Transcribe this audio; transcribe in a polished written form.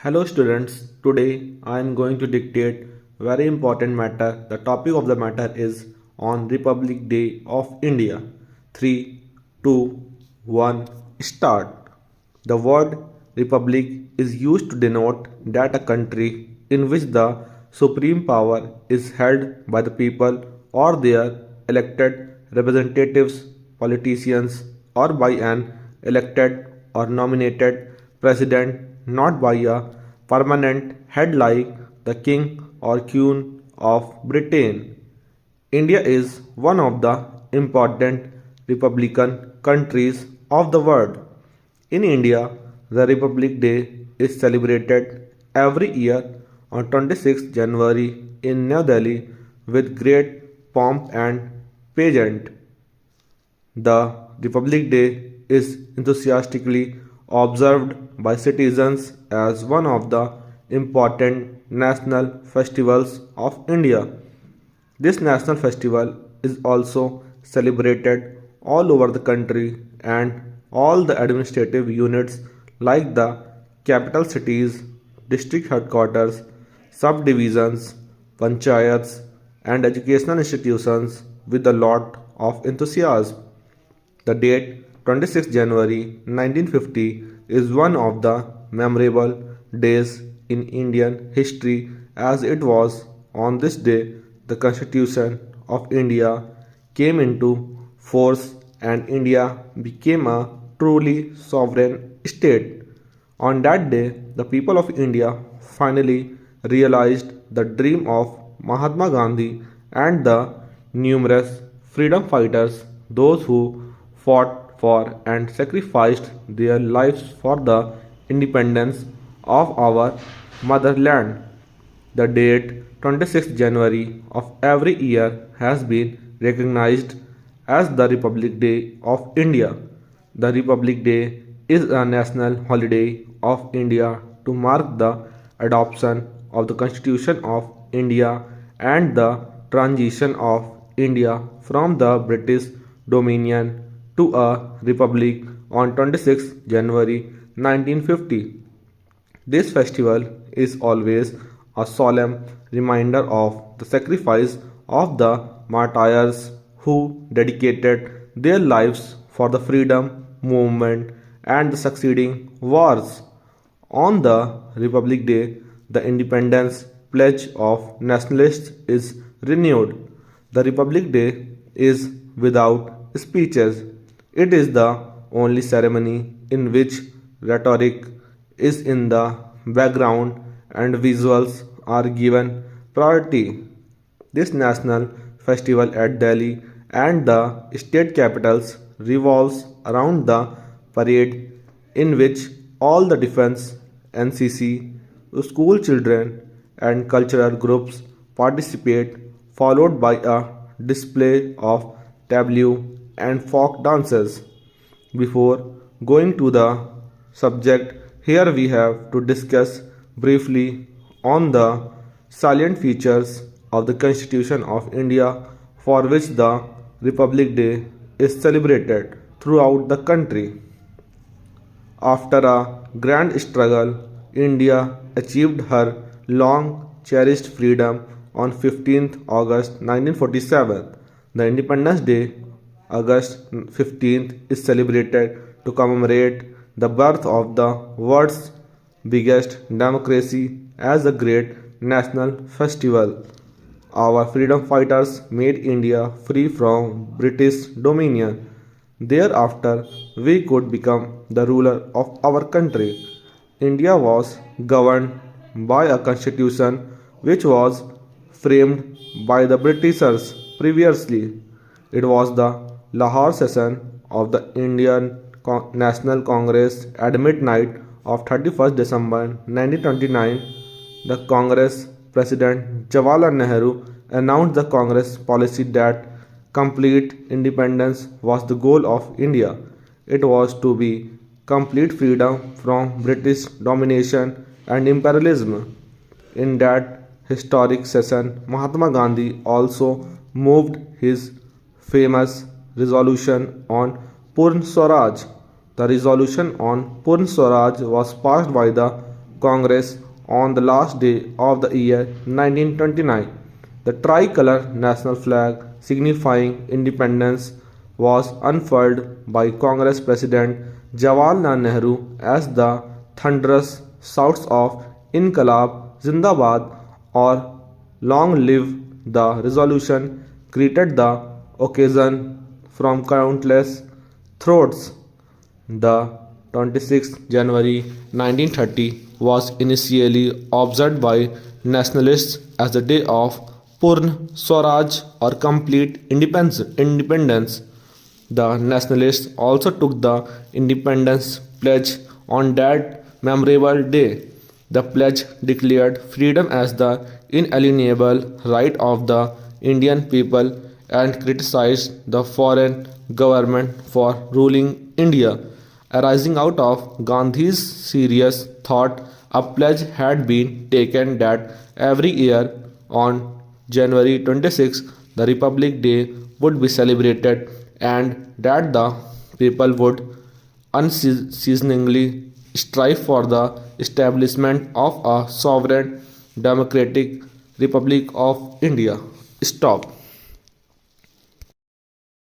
Hello students, today I am going to dictate very important matter. The topic of the matter is on Republic Day of India. 3, 2, 1, start. The word republic is used to denote that a country in which the supreme power is held by the people or their elected representatives, politicians, or by an elected or nominated president, not by a permanent head like the king or queen of Britain. India is one of the important republican countries of the world. In India, the Republic Day is celebrated every year on 26th January in New Delhi with great pomp and pageant. The Republic Day is enthusiastically observed by citizens as one of the important national festivals of India. This national festival is also celebrated all over the country, and all the administrative units like the capital cities, district headquarters, subdivisions, panchayats, and educational institutions with a lot of enthusiasm. The date 26 January 1950 is one of the memorable days in Indian history, as it was on this day the Constitution of India came into force and India became a truly sovereign state. On that day, the people of India finally realized the dream of Mahatma Gandhi and the numerous freedom fighters, those who fought for and sacrificed their lives for the independence of our motherland. The date 26th January of every year has been recognized as the Republic Day of India. The Republic Day is a national holiday of India to mark the adoption of the Constitution of India and the transition of India from the British Dominion to a republic on 26 January 1950. This festival is always a solemn reminder of the sacrifice of the martyrs who dedicated their lives for the freedom movement and the succeeding wars. On the Republic Day, the independence pledge of nationalists is renewed. The Republic Day is without speeches. It is the only ceremony in which rhetoric is in the background and visuals are given priority. This national festival at Delhi and the state capitals revolves around the parade in which all the defense, NCC, school children, and cultural groups participate, followed by a display of tableau and folk dances. Before going to the subject, here we have to discuss briefly on the salient features of the Constitution of India for which the Republic Day is celebrated throughout the country. After a grand struggle, India achieved her long cherished freedom on 15th August 1947. The Independence Day, August 15th, is celebrated to commemorate the birth of the world's biggest democracy as a great national festival. Our freedom fighters made India free from British dominion. Thereafter, we could become the ruler of our country. India was governed by a constitution which was framed by the Britishers previously. It was the Lahore session of the Indian National Congress at midnight of 31st December 1929. The Congress President Jawaharlal Nehru announced the Congress policy that complete independence was the goal of India. It was to be complete freedom from British domination and imperialism. In that historic session, Mahatma Gandhi also moved his famous resolution on Purna Swaraj. The resolution on Purna Swaraj was passed by the Congress on the last day of the year 1929. The tricolor national flag signifying independence was unfurled by Congress President Jawaharlal Nehru as the thunderous shouts of Inqilab Zindabad or Long live the resolution greeted the occasion from countless throats. The 26th January 1930 was initially observed by nationalists as the day of Purn Swaraj or complete independence. The nationalists also took the independence pledge on that memorable day. The pledge declared freedom as the inalienable right of the Indian people and criticized the foreign government for ruling India. Arising out of Gandhi's serious thought, a pledge had been taken that every year on January 26, the Republic Day would be celebrated and that the people would unceasingly strive for the establishment of a sovereign democratic Republic of India. Stop.